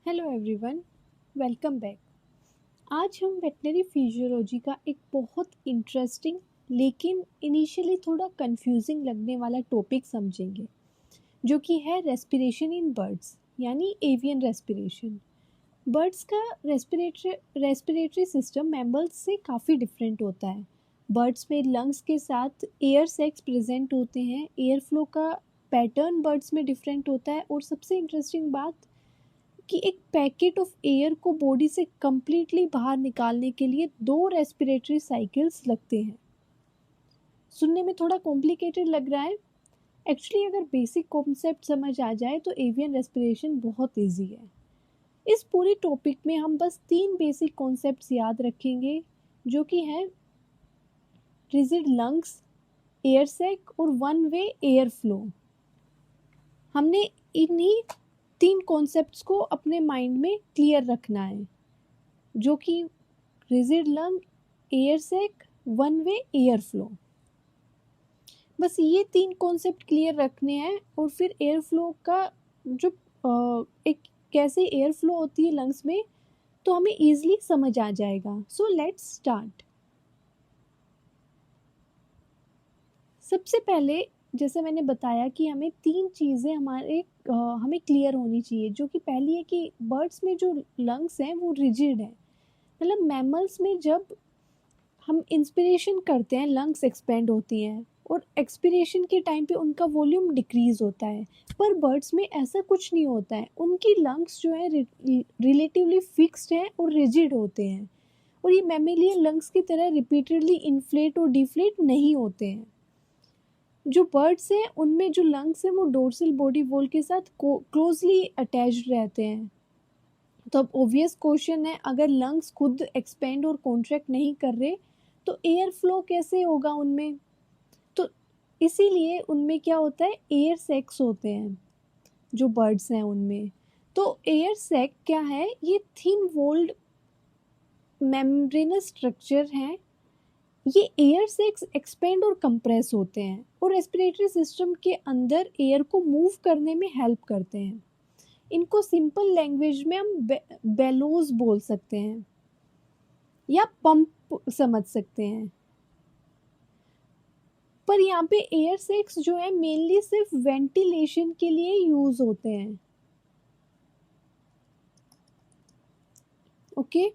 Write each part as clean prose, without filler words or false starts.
Hello everyone, welcome back. आज हम veterinary physiology का एक बहुत इंटरेस्टिंग लेकिन इनिशियली थोड़ा कंफ्यूजिंग लगने वाला टॉपिक समझेंगे, जो कि है रेस्पिरेशन इन बर्ड्स यानी एवियन रेस्पिरेशन। बर्ड्स का रेस्पिरेटरी सिस्टम मैमल्स से काफ़ी डिफरेंट होता है। बर्ड्स में लंग्स के साथ एयर सैक्स प्रेजेंट होते हैं। एयर फ्लो का पैटर्न बर्ड्स में डिफरेंट होता है और सबसे इंटरेस्टिंग बात कि एक पैकेट ऑफ एयर को बॉडी से कंप्लीटली बाहर निकालने के लिए 2 रेस्पिरेटरी साइकिल्स लगते हैं। सुनने में थोड़ा कॉम्प्लिकेटेड लग रहा है। एक्चुअली अगर बेसिक कॉन्सेप्ट समझ आ जाए तो एवियन रेस्पिरेशन बहुत इजी है। इस पूरी टॉपिक में हम बस 3 बेसिक कॉन्सेप्ट्स याद रखेंगे, जो कि हैं रिजिड लंग्स, एयर सैक और वन वे एयर फ्लो। हमने इन्हीं 3 कॉन्सेप्ट्स को अपने माइंड में क्लियर रखना है, जो कि rigid lung, air sac, one way air flow. बस ये 3 कॉन्सेप्ट क्लियर रखने हैं और फिर एयर फ्लो का जो एक कैसे एयर फ्लो होती है लंग्स में, तो हमें ईजिली समझ आ जाएगा। So let's start. सबसे पहले जैसे मैंने बताया कि हमें 3 चीज़ें हमें क्लियर होनी चाहिए, जो कि पहली है कि बर्ड्स में जो लंग्स हैं वो रिजिड है। मतलब मैमल्स में जब हम इंस्पिरेशन करते हैं लंग्स एक्सपेंड होती हैं और एक्सपिरेशन के टाइम पे उनका वॉल्यूम डिक्रीज होता है, पर बर्ड्स में ऐसा कुछ नहीं होता है। उनकी लंग्स जो है रिलेटिवली फिक्स्ड हैं और रिजिड होते हैं, और ये मैमेलियन लंग्स की तरह रिपीटेडली इन्फ्लेट और डिफ्लेट नहीं होते हैं। जो बर्ड्स हैं उनमें जो लंग्स हैं वो डोर्सल बॉडी वॉल के साथ क्लोजली अटैच्ड रहते हैं। तो अब ऑब्वियस क्वेश्चन है, अगर लंग्स खुद एक्सपेंड और कॉन्ट्रैक्ट नहीं कर रहे तो एयर फ्लो कैसे होगा उनमें? तो इसीलिए उनमें क्या होता है, एयर सैक्स होते हैं जो बर्ड्स हैं उनमें। तो एयर सैक क्या है? ये थिन वॉल्ड मेम्ब्रेनस स्ट्रक्चर हैं। ये एयर सैक्स एक्सपेंड और कंप्रेस होते हैं और रेस्पिरेटरी सिस्टम के अंदर एयर को मूव करने में हेल्प करते हैं। इनको सिंपल लैंग्वेज में हम बेलोज बोल सकते हैं या पंप समझ सकते हैं। पर यहाँ पे एयर सैक्स जो है मेनली सिर्फ वेंटिलेशन के लिए यूज होते हैं। ओके,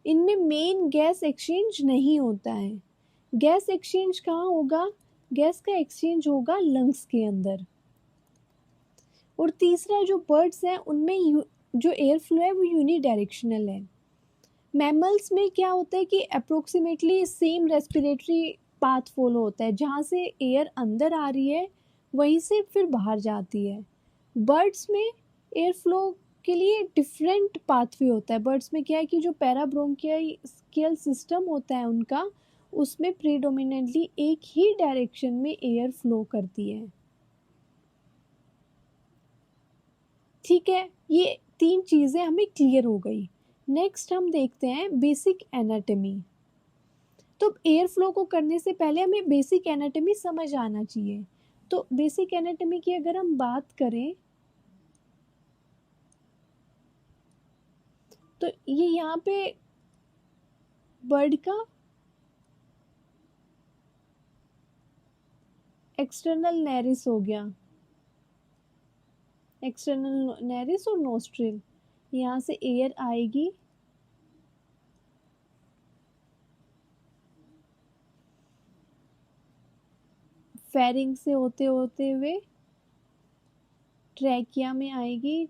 इनमें मेन गैस एक्सचेंज नहीं होता है। गैस एक्सचेंज कहाँ होगा? गैस का एक्सचेंज होगा लंग्स के अंदर। और तीसरा, जो बर्ड्स हैं उनमें जो एयर फ्लो है वो यूनी डायरेक्शनल है। मैमल्स में क्या होता है कि approximately same respiratory path follow होता है, जहाँ से एयर अंदर आ रही है वहीं से फिर बाहर जाती है। बर्ड्स में एयर फ्लो के लिए डिफरेंट पाथवे होता है। बर्ड्स में क्या है कि जो पैराब्रोंकियल सिस्टम होता है उनका, उसमें प्रीडोमिनेंटली एक ही डायरेक्शन में एयर फ्लो करती है। ठीक है, ये 3 चीज़ें हमें क्लियर हो गई। नेक्स्ट हम देखते हैं बेसिक एनाटॉमी। तो एयर फ्लो को करने से पहले हमें बेसिक एनाटॉमी समझ आना चाहिए। तो बेसिक एनाटॉमी की अगर हम बात करें तो ये यहाँ पे बर्ड का एक्सटर्नल नेरिस हो गया, एक्सटर्नल नेरिस और नोस्ट्रिल। यहाँ से एयर आएगी, फेरिंग से होते होते हुए ट्रैकिया में आएगी।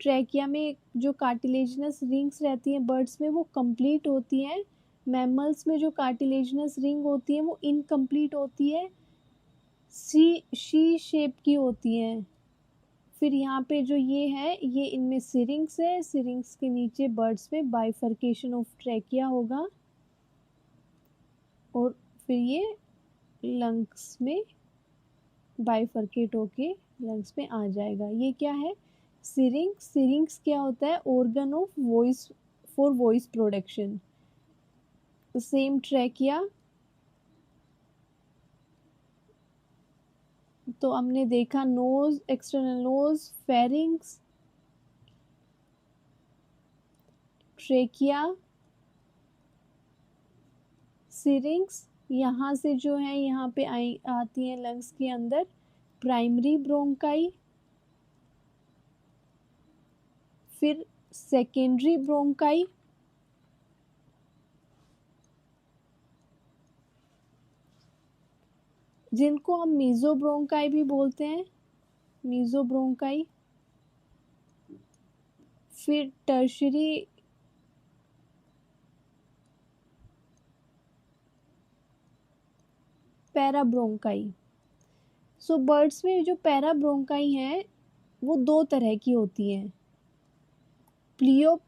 ट्रैकिया में जो कार्टिलेजिनस रिंग्स रहती हैं बर्ड्स में वो कंप्लीट होती हैं। मैमल्स में जो कार्टिलेजिनस रिंग होती है वो इनकम्प्लीट होती है, शी शेप की होती हैं। फिर यहाँ पे जो ये है, ये इनमें सिरिंग्स है। सिरिंग्स के नीचे बर्ड्स में बाइफर्केशन ऑफ ट्रैकिया होगा और फिर ये लंग्स में बाइफर्केट होके लंग्स में आ जाएगा। ये क्या है? सिरिंग्स। सिरिंग्स क्या होता है? Organ of voice, for voice production. Same trachea. तो हमने देखा nose, external nose, pharynx, trachea, syrinx, यहाँ से जो है यहाँ पे आती हैं लंग्स के अंदर, प्राइमरी ब्रोंकाई, फिर सेकेंडरी ब्रोंकाई, जिनको हम मीजोब्रोंकाई भी बोलते हैं, मीजोब्रोंकाई, फिर टर्शरी पैराब्रोंकाई। सो बर्ड्स में जो पैराब्रोंकाई हैं वो दो तरह की होती हैं, प्लियोपल्मोनिक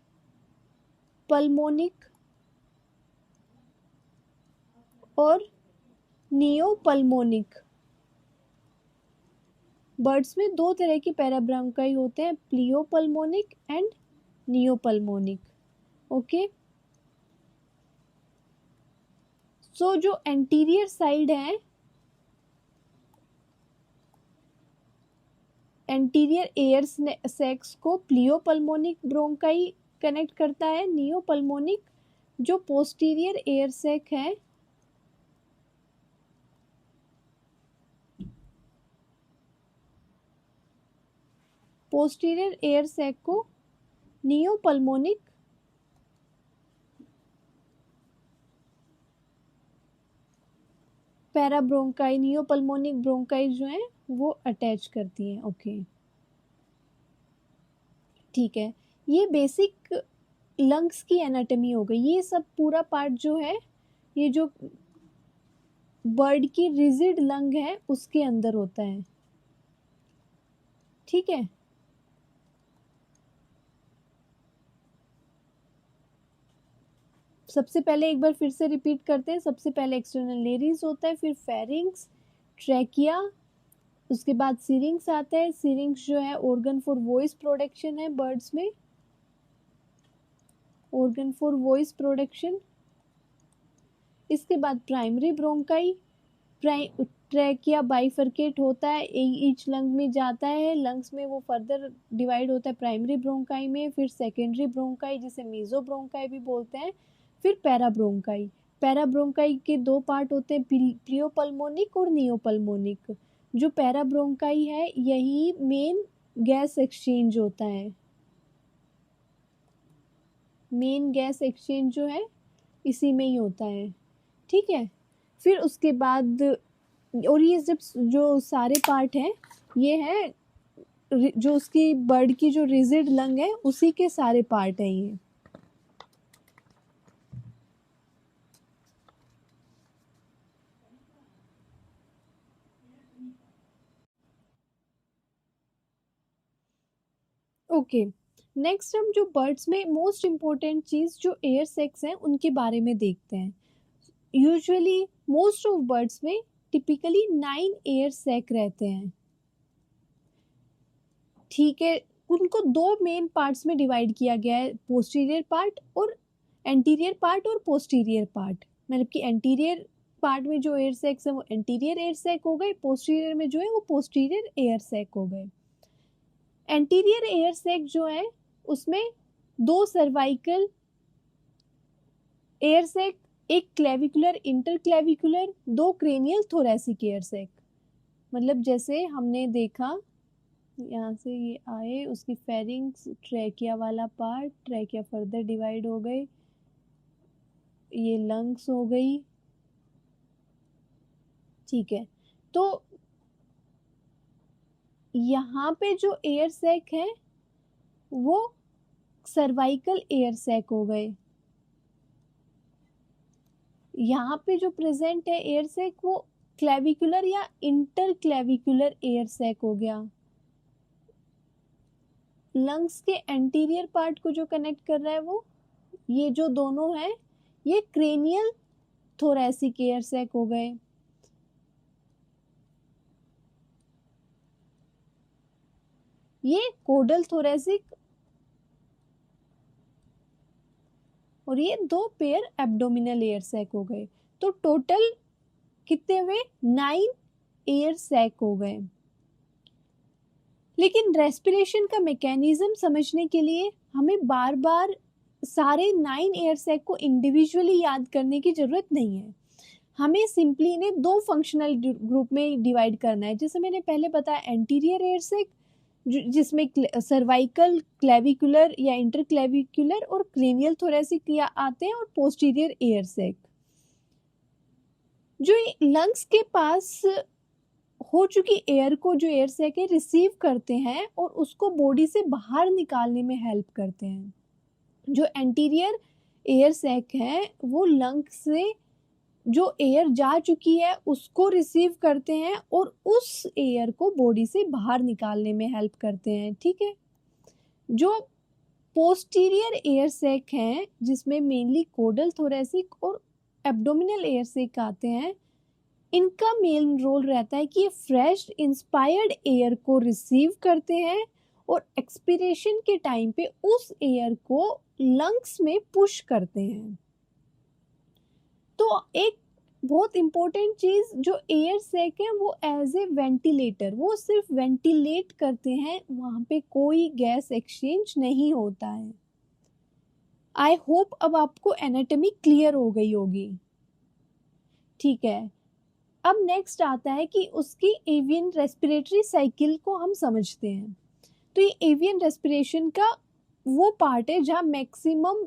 और नियोपल्मोनिक। बर्ड्स में दो तरह की पैराब्रोंकाई होते हैं, प्लियोपल्मोनिक एंड नियोपल्मोनिक। ओके, सो जो एंटीरियर साइड है, एंटीरियर एयर सैक्स को प्लियोपल्मोनिक ब्रोंकाई कनेक्ट करता है, नियोपल्मोनिक जो पोस्टीरियर एयर सैक है पोस्टीरियर एयर सैक को नियोपल्मोनिक पैराब्रोंकाई, नियोपल्मोनिक ब्रोंकाई जो है वो अटैच करती हैं। ओके, ठीक है, ये बेसिक लंग्स की एनाटॉमी हो गई। ये सब पूरा पार्ट जो है, ये जो बर्ड की रिजिड लंग है उसके अंदर होता है। ठीक है, सबसे पहले एक बार फिर से रिपीट करते हैं। सबसे पहले एक्सटर्नल लेरिस होता है, फिर फेरिंग्स, ट्रैकिया, उसके बाद सिरिंग्स आता है। सिरिंग्स जो है ऑर्गन फॉर वॉइस प्रोडक्शन है बर्ड्स में, ऑर्गन फॉर वॉइस प्रोडक्शन। इसके बाद प्राइमरी ब्रोंकाई, ट्रैकिया बाइफरकेट होता है, ईच लंग में जाता है, लंग्स में वो फर्दर डिवाइड होता है प्राइमरी ब्रोंकाई में, फिर सेकेंडरी ब्रोंकाई जिसे मीजो ब्रोंकाई भी बोलते हैं, फिर पैराब्रोंकाई। पैराब्रोंकाई के दो पार्ट होते हैं, प्लियोपल्मोनिक और नियोपल्मोनिक। जो पैराब्रोंकाई है यही मेन गैस एक्सचेंज होता है, मेन गैस एक्सचेंज जो है इसी में ही होता है। ठीक है, फिर उसके बाद, और ये जब जो सारे पार्ट हैं ये है जो उसकी बर्ड की जो रिजिड लंग है उसी के सारे पार्ट हैं ये। ओके, नेक्स्ट हम जो बर्ड्स में मोस्ट इम्पोर्टेंट चीज़ जो एयर सैक्स हैं उनके बारे में देखते हैं। यूजुअली मोस्ट ऑफ बर्ड्स में टिपिकली 9 एयर सैक रहते हैं। ठीक है, उनको दो मेन पार्ट्स में डिवाइड किया गया है, पोस्टीरियर पार्ट और एंटीरियर पार्ट और पोस्टीरियर पार्ट। मतलब कि एंटीरियर पार्ट में जो एयर सैक्स है वो एंटीरियर एयर सैक हो गए, पोस्टीरियर में जो है वो पोस्टीरियर एयर सैक हो गए। एंटीरियर एयर सैक जो है उसमें दो सर्वाइकल एयर सैक, एक क्लेविकुलर इंटरक्लेविकुलर, दो क्रेनियल थोरैसिक एयर सैक। मतलब जैसे हमने देखा यहाँ से ये आए, उसकी फेरिंग्स, ट्रैकिया वाला पार्ट, ट्रैकिया फर्दर डिवाइड हो गए, ये लंग्स हो गई। ठीक है, तो यहाँ पे जो एयर सैक है वो सर्वाइकल एयर सैक हो गए। यहाँ पे जो प्रेजेंट है एयर सैक वो क्लेविकुलर या इंटरक्लेविकुलर एयर सैक हो गया। लंग्स के एंटीरियर पार्ट को जो कनेक्ट कर रहा है वो ये जो दोनों है ये क्रेनियल थोरैसिक एयर सैक हो गए। ये कोडल थोरैसिक और ये दो पेयर एब्डोमिनल एयर सैक हो गए। तो टोटल कितने हुए? 9 एयर सैक हो गए। लेकिन रेस्पिरेशन का मैकेनिज्म समझने के लिए हमें बार बार सारे 9 एयर सैक को इंडिविजुअली याद करने की ज़रूरत नहीं है, हमें सिंपली इन्हें 2 फंक्शनल ग्रुप में डिवाइड करना है। जैसे मैंने पहले बताया एंटीरियर एयर सैक जिसमें सर्वाइकल, क्लेविकुलर या इंटरक्लेविकुलर और क्रेनियल थोरेसिक या आते हैं, और पोस्टीरियर एयर सैक जो लंग्स के पास हो चुकी एयर को, जो एयर सैक है, रिसीव करते हैं और उसको बॉडी से बाहर निकालने में हेल्प करते हैं। जो एंटीरियर एयर सैक है वो लंग से जो एयर जा चुकी है उसको रिसीव करते हैं और उस एयर को बॉडी से बाहर निकालने में हेल्प करते हैं। ठीक है। जो पोस्टीरियर एयर सैक हैं जिसमें मेनली कोडल थोरेसिक और एब्डोमिनल एयर सैक आते हैं, इनका मेन रोल रहता है कि ये फ्रेश इंस्पायर्ड एयर को रिसीव करते हैं और एक्सपीरेशन के टाइम पे उस एयर को लंग्स में पुश करते हैं। तो एक बहुत इम्पोर्टेंट चीज़, जो एयर सैक है वो एज ए वेंटिलेटर, वो सिर्फ वेंटिलेट करते हैं, वहाँ पे कोई गैस एक्सचेंज नहीं होता है। आई होप अब आपको एनाटॉमी क्लियर हो गई होगी। ठीक है। अब नेक्स्ट आता है कि उसकी एवियन रेस्पिरेटरी साइकिल को हम समझते हैं। तो ये एवियन रेस्पिरेशन का वो पार्ट है जहाँ मैक्सिमम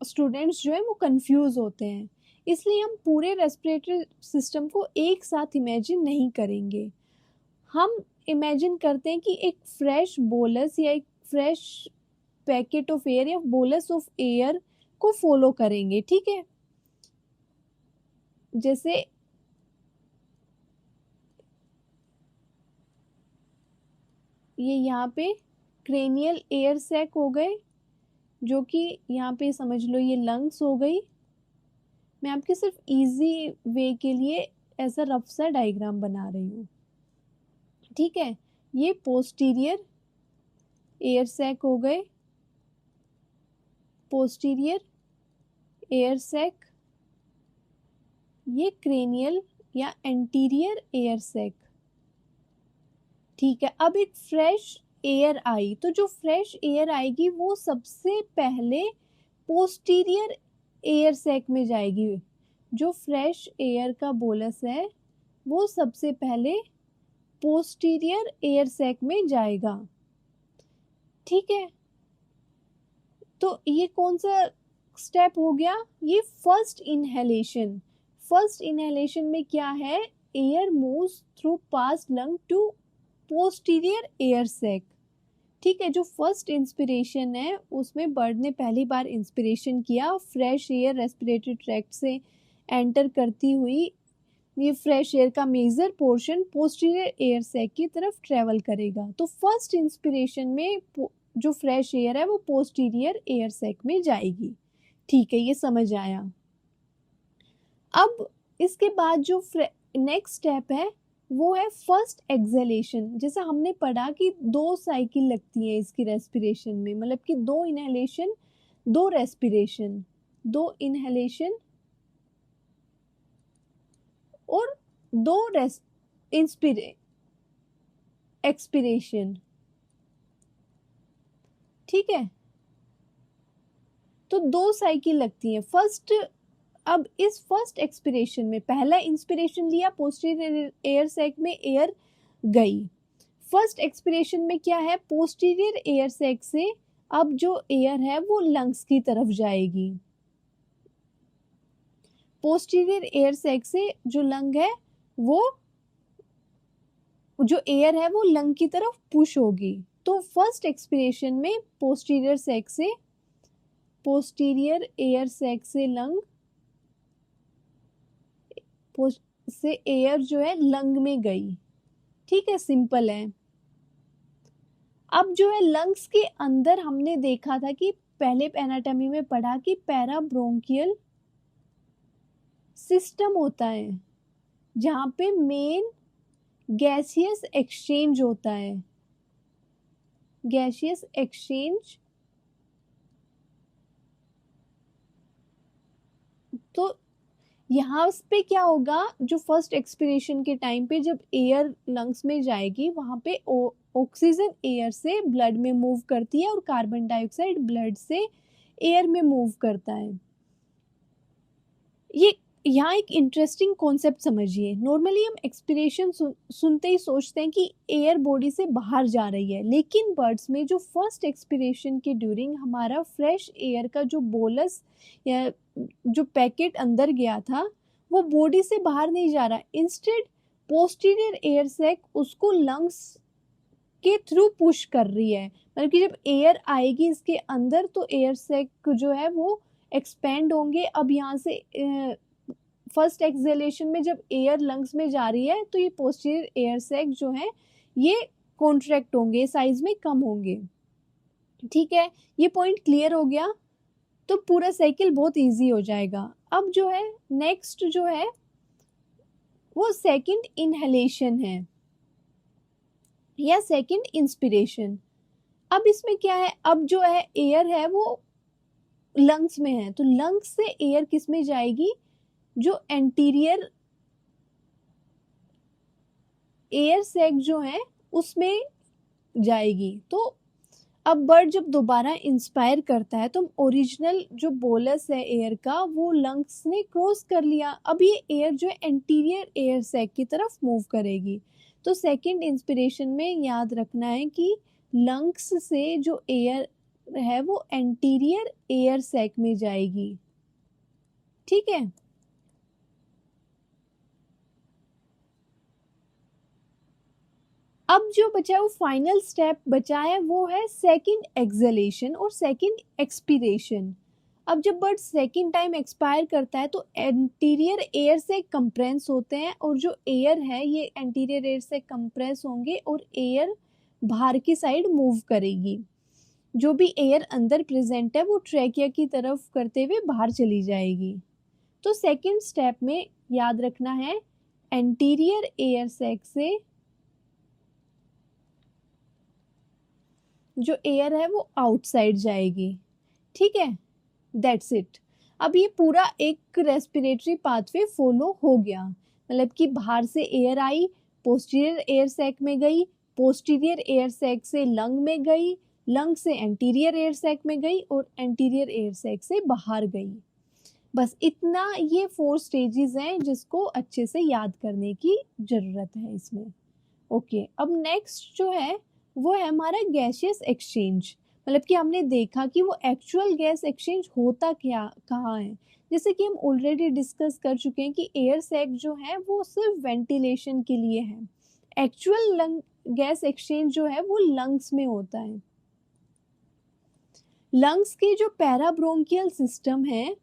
स्टूडेंट्स जो है वो कंफ्यूज होते हैं, इसलिए हम पूरे रेस्पिरेटरी सिस्टम को एक साथ इमेजिन नहीं करेंगे। हम इमेजिन करते हैं कि एक फ्रेश बोलस या एक फ्रेश पैकेट ऑफ एयर या बोलस ऑफ एयर को फॉलो करेंगे। ठीक है। जैसे ये यहाँ पे क्रेनियल एयर सैक हो गए, जो कि यहाँ पे समझ लो ये लंग्स हो गई। मैं आपके सिर्फ इजी वे के लिए ऐसा रफ सा डायग्राम बना रही हूँ। ठीक है। ये पोस्टीरियर एयर सैक हो गए, पोस्टीरियर एयर सैक, ये क्रेनियल या एंटीरियर एयर सैक। ठीक है। अब एक फ्रेश एयर आई, तो जो फ्रेश एयर आएगी वो सबसे पहले पोस्टीरियर एयर सैक में जाएगी। जो फ्रेश एयर का बोलस है वो सबसे पहले पोस्टीरियर एयर सैक में जाएगा। ठीक है। तो ये कौन सा स्टेप हो गया? ये फर्स्ट इनहेलेशन। फर्स्ट इनहेलेशन में क्या है? Air moves through pass lung to posterior air sac. ठीक है। जो फर्स्ट इंस्पिरेशन है उसमें बर्ड ने पहली बार इंस्पिरेशन किया, फ्रेश एयर रेस्पिरेटरी ट्रैक्ट से एंटर करती हुई ये फ्रेश एयर का major portion posterior air sac की तरफ ट्रेवल करेगा। तो फर्स्ट इंस्पिरेशन में जो फ्रेश एयर है वो पोस्टीरियर एयर सैक में जाएगी। ठीक है, ये समझ आया। अब इसके बाद जो नेक्स्ट स्टेप है वो है फर्स्ट एक्सहेलेशन। जैसा हमने पढ़ा कि 2 साइकिल लगती है इसकी रेस्पिरेशन में, मतलब कि 2 इनहेलेशन 2 रेस्पिरेशन, 2 इनहेलेशन और 2 एक्सपिरेशन। ठीक है। तो 2 साइकिल लगती है फर्स्ट। अब इस फर्स्ट एक्सपिरेशन में पहला इंस्पिरेशन लिया, पोस्टीरियर एयर सैक में एयर गई। फर्स्ट एक्सपिरेशन में क्या है? पोस्टीरियर एयर सैक से अब जो एयर है वो लंग्स की तरफ जाएगी। पोस्टीरियर एयर सैक से जो लंग है वो जो एयर है वो लंग की तरफ पुश होगी। तो फर्स्ट एक्सपिरेशन में पोस्टीरियर एयर सैक से लंग से एयर जो है लंग में गई। ठीक है, सिंपल है। अब जो है लंग्स के अंदर हमने देखा था कि पहले एनाटॉमी में पढ़ा कि पैराब्रोंकियल सिस्टम होता है जहां पे मेन गैसियस एक्सचेंज होता है। गैसियस एक्सचेंज, तो यहाँ पे क्या होगा? जो फर्स्ट एक्सपिरेशन के टाइम पे जब एयर लंग्स में जाएगी वहां पे ऑक्सीजन एयर से ब्लड में मूव करती है और कार्बन डाइऑक्साइड ब्लड से एयर में मूव करता है। ये यहाँ एक इंटरेस्टिंग कॉन्सेप्ट समझिए। नॉर्मली हम एक्सपिरेशन सुनते ही सोचते हैं कि एयर बॉडी से बाहर जा रही है, लेकिन बर्ड्स में जो फर्स्ट एक्सपिरेशन के ड्यूरिंग हमारा फ्रेश एयर का जो बोलस या जो पैकेट अंदर गया था वो बॉडी से बाहर नहीं जा रहा, इंस्टेड पोस्टीरियर एयर सैक उसको लंग्स के थ्रू पुश कर रही है। मतलब कि जब एयर आएगी इसके अंदर तो एयर सैक जो है वो एक्सपेंड होंगे। अब यहाँ से फर्स्ट एक्सहेलेशन में जब एयर लंग्स में जा रही है तो ये पोस्टीरियर एयर सैक जो है ये कॉन्ट्रैक्ट होंगे, साइज में कम होंगे। ठीक है, ये पॉइंट क्लियर हो गया तो पूरा साइकिल बहुत इजी हो जाएगा। अब जो है नेक्स्ट जो है वो सेकंड इनहेलेशन है या सेकंड इंस्पिरेशन। अब इसमें क्या है, अब जो है एयर है वो लंग्स में है, तो लंग्स से एयर किस में जाएगी, जो एंटीरियर एयर सैक जो है उसमें जाएगी। तो अब बर्ड जब दोबारा इंस्पायर करता है तो ओरिजिनल जो बोलस है एयर का वो लंग्स ने क्रॉस कर लिया। अब ये एयर जो है एंटीरियर एयर सैक की तरफ मूव करेगी। तो सेकंड इंस्पिरेशन में याद रखना है कि लंग्स से जो एयर है वो एंटीरियर एयर सैक में जाएगी। ठीक है, अब जो बचा है वो फाइनल स्टेप बचा है वो है सेकंड एक्सहेलेशन और सेकंड एक्सपीरेशन। अब जब बर्ड सेकंड टाइम एक्सपायर करता है तो एंटीरियर एयर से कंप्रेस होते हैं और जो एयर है ये एंटीरियर एयर से कंप्रेस होंगे और एयर बाहर की साइड मूव करेगी। जो भी एयर अंदर प्रेजेंट है वो ट्रैकिया की तरफ करते हुए बाहर चली जाएगी। तो सेकंड स्टेप में याद रखना है एंटीरियर एयर सैक से जो एयर है वो आउटसाइड जाएगी। ठीक है, दैट्स इट। अब ये पूरा एक रेस्पिरेटरी पाथवे फॉलो हो गया। मतलब कि बाहर से एयर आई, पोस्टीरियर एयर सैक में गई, पोस्टीरियर एयर सैक से लंग में गई, लंग से एंटीरियर एयर सैक में गई और एंटीरियर एयर सैक से बाहर गई। बस इतना, ये 4 स्टेजेस हैं जिसको अच्छे से याद करने की जरूरत है इसमें। ओके, अब नेक्स्ट जो है वो है हमारा गैसियस एक्सचेंज। मतलब कि हमने देखा कि वो एक्चुअल गैस एक्सचेंज होता क्या कहाँ है। जैसे कि हम ऑलरेडी डिस्कस कर चुके हैं कि एयर सैक जो है वो सिर्फ वेंटिलेशन के लिए है, एक्चुअल लंग गैस एक्सचेंज जो है वो लंग्स में होता है। लंग्स के जो पैराब्रोंकियल सिस्टम है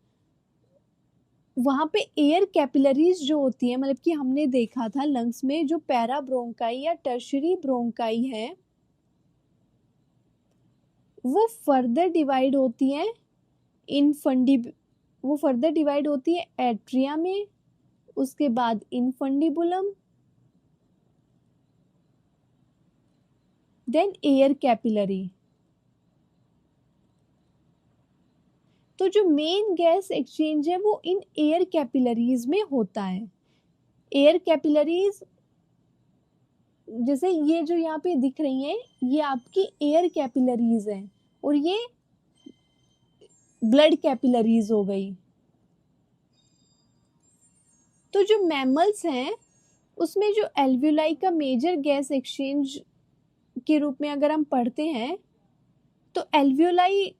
वहाँ पे एयर कैपिलरीज जो होती है, मतलब कि हमने देखा था लंग्स में जो पैराब्रोंकाई या टर्शरी ब्रोंकाई है वो फर्दर डिवाइड होती है वो फर्दर डिवाइड होती है एट्रिया में, उसके बाद इनफंडिबुलम, देन एयर कैपिलरी। तो जो मेन गैस एक्सचेंज है वो इन एयर कैपिलरीज में होता है। एयर कैपिलरीज जैसे ये जो यहाँ पे दिख रही हैं ये आपकी एयर कैपिलरीज हैं और ये ब्लड कैपिलरीज हो गई। तो जो मैमल्स हैं उसमें जो एल्वियोलाई का मेजर गैस एक्सचेंज के रूप में अगर हम पढ़ते हैं तो एल्वियोलाई,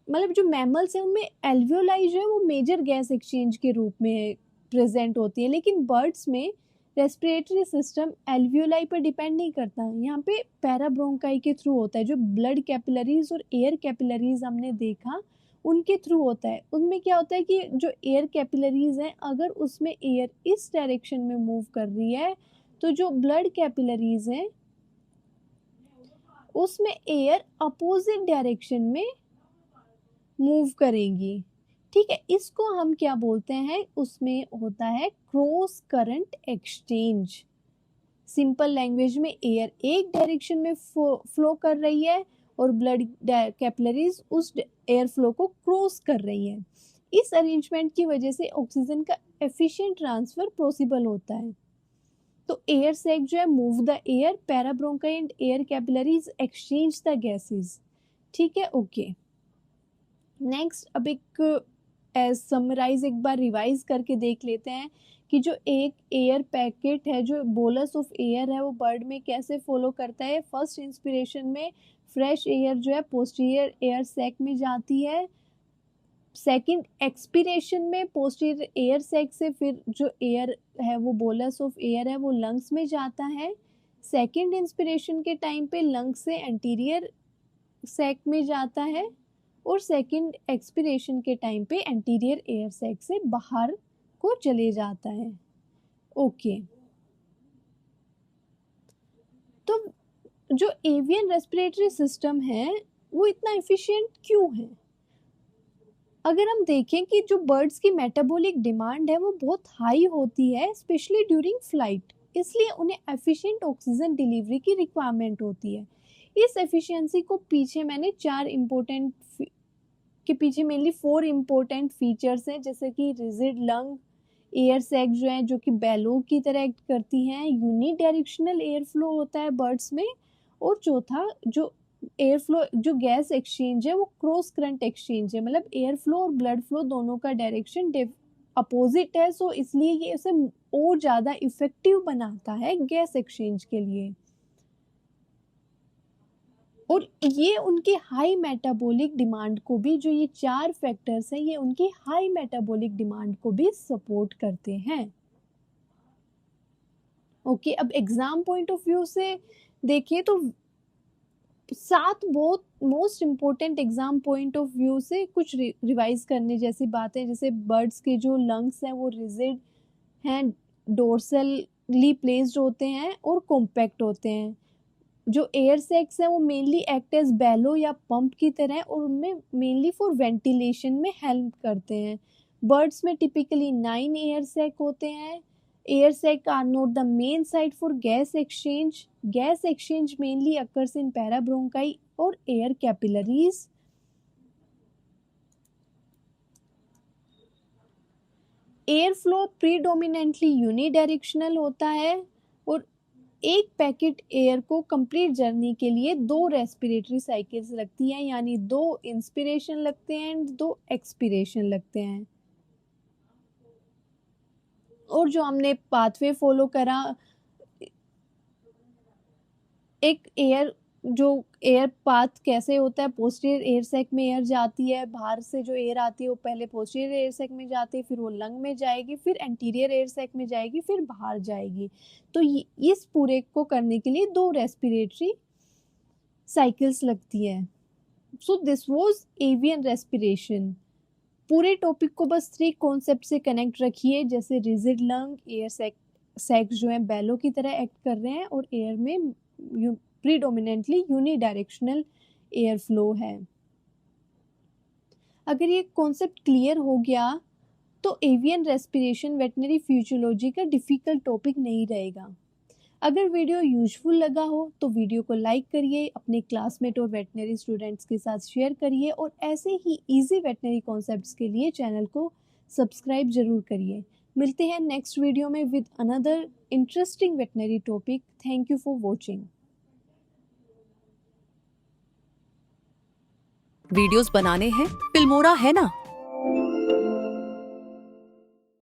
मतलब जो मैमल्स हैं उनमें एल्वियोलाई जो है वो मेजर गैस एक्सचेंज के रूप में प्रेजेंट होती है। लेकिन बर्ड्स में रेस्पिरेटरी सिस्टम एल्वियोलाई पर डिपेंड नहीं करता, यहाँ पे पैराब्रोंकाई के थ्रू होता है। जो ब्लड कैपिलरीज और एयर कैपिलरीज हमने देखा उनके थ्रू होता है। उनमें क्या होता है कि जो एयर कैपिलरीज हैं अगर उसमें एयर इस डायरेक्शन में मूव कर रही है तो जो ब्लड कैपिलरीज हैं उसमें एयर अपोजिट डायरेक्शन में मूव करेंगी। ठीक है, इसको हम क्या बोलते हैं, उसमें होता है cross current exchange. Simple language में एयर एक डायरेक्शन में फ्लो कर रही है और ब्लड कैपिलरीज उस एयर फ्लो को क्रॉस कर रही है। इस अरेंजमेंट की वजह से ऑक्सीजन का एफिशिएंट ट्रांसफर पॉसिबल होता है। तो एयर सैक जो है move the air, parabronchi and air capillaries exchange the gases. ठीक है, ओके। नेक्स्ट अब एक समराइज एक बार रिवाइज करके देख लेते हैं कि जो एक एयर पैकेट है, जो बोलस ऑफ एयर है, वो बर्ड में कैसे फॉलो करता है। फर्स्ट इंस्पिरेशन में फ्रेश एयर जो है पोस्टीरियर एयर सैक में जाती है। सेकंड एक्सपिरेशन में पोस्टीरियर एयर सैक से फिर जो एयर है वो बोलस ऑफ एयर है वो लंग्स में जाता है। सेकंड इंस्पिरेशन के टाइम पे लंग्स से एंटीरियर सैक में जाता है और सेकंड एक्सपिरेशन के टाइम पे एंटीरियर एयर सैक से बाहर को चले जाता है। ओके, तो जो एवियन रेस्पिरेटरी सिस्टम है वो इतना एफिशिएंट क्यों है? अगर हम देखें कि जो बर्ड्स की मेटाबॉलिक डिमांड है वो बहुत हाई होती है, स्पेशली ड्यूरिंग फ्लाइट, इसलिए उन्हें एफिशिएंट ऑक्सीजन डिलीवरी की रिक्वायरमेंट होती है। इस एफिशिएंसी को पीछे मैंने मेनली 4 इम्पोर्टेंट फीचर्स हैं, जैसे कि रिजिड लंग, एयर सैक जो है जो कि बेलो की तरह एक्ट करती हैं, यूनि डायरेक्शनल एयर फ्लो होता है बर्ड्स में, और चौथा जो एयर फ्लो जो गैस एक्सचेंज है वो क्रॉस करंट एक्सचेंज है, मतलब एयर फ्लो और ब्लड फ्लो दोनों का डायरेक्शन अपोजिट है, सो इसलिए ये इसे और ज़्यादा इफेक्टिव बनाता है गैस एक्सचेंज के लिए। और ये उनकी हाई मेटाबॉलिक डिमांड को भी, जो ये 4 फैक्टर्स हैं, ये उनकी हाई मेटाबॉलिक डिमांड को भी सपोर्ट करते हैं। ओके, अब एग्जाम पॉइंट ऑफ व्यू से देखें तो 7 बहुत most important exam point of view से कुछ रिवाइज करने जैसी बातें, जैसे बर्ड्स के जो लंग्स हैं वो रिजिड हैं, डोर्सली प्लेस्ड होते हैं और कॉम्पैक्ट होते हैं। जो एयर सैक्स हैं वो मेनली एक्ट एज बैलो या पंप की तरह और उनमें मेनली फॉर वेंटिलेशन में हेल्प करते हैं। बर्ड्स में टिपिकली 9 एयर सैक होते हैं। Air sac are not the main site for gas exchange. Gas exchange mainly occurs in parabronchi और air capillaries. Air flow predominantly unidirectional होता है और एक पैकेट एयर को कंप्लीट जर्नी के लिए 2 रेस्पिरेटरी साइकिल्स लगती हैं, यानी 2 इंस्पिरेशन लगते हैं एंड 2 एक्सपिरेशन लगते हैं। और जो हमने पाथवे फॉलो करा, एक एयर पाथ कैसे होता है, पोस्टीरियर एयर सैक में एयर जाती है, बाहर से जो एयर आती है वो पहले पोस्टीरियर एयर सैक में जाती है, फिर वो लंग में जाएगी, फिर एंटीरियर एयर सैक में जाएगी, फिर बाहर जाएगी। तो इस पूरे को करने के लिए 2 रेस्पिरेटरी साइकिल्स लगती है। So this was avian respiration. पूरे टॉपिक को बस 3 कॉन्सेप्ट से कनेक्ट रखिए, जैसे रिजिड लंग, एयर सैक जो है बैलो की तरह एक्ट कर रहे हैं और एयर में प्रीडोमिनेंटली यूनिडायरेक्शनल एयर फ्लो है। अगर ये कॉन्सेप्ट क्लियर हो गया तो एवियन रेस्पिरेशन वेटनरी फिजियोलॉजी का डिफिकल्ट टॉपिक नहीं रहेगा। अगर वीडियो यूजफुल लगा हो तो वीडियो को लाइक करिए, अपने क्लासमेट और वेटनरी स्टूडेंट्स के साथ शेयर करिए और ऐसे ही इजी वेटनरी कॉन्सेप्ट्स के लिए चैनल को सब्सक्राइब जरूर करिए। मिलते हैं नेक्स्ट वीडियो में with another interesting veterinary topic. Thank you for watching. Videos बनाने हैं, फिल्मोरा है ना।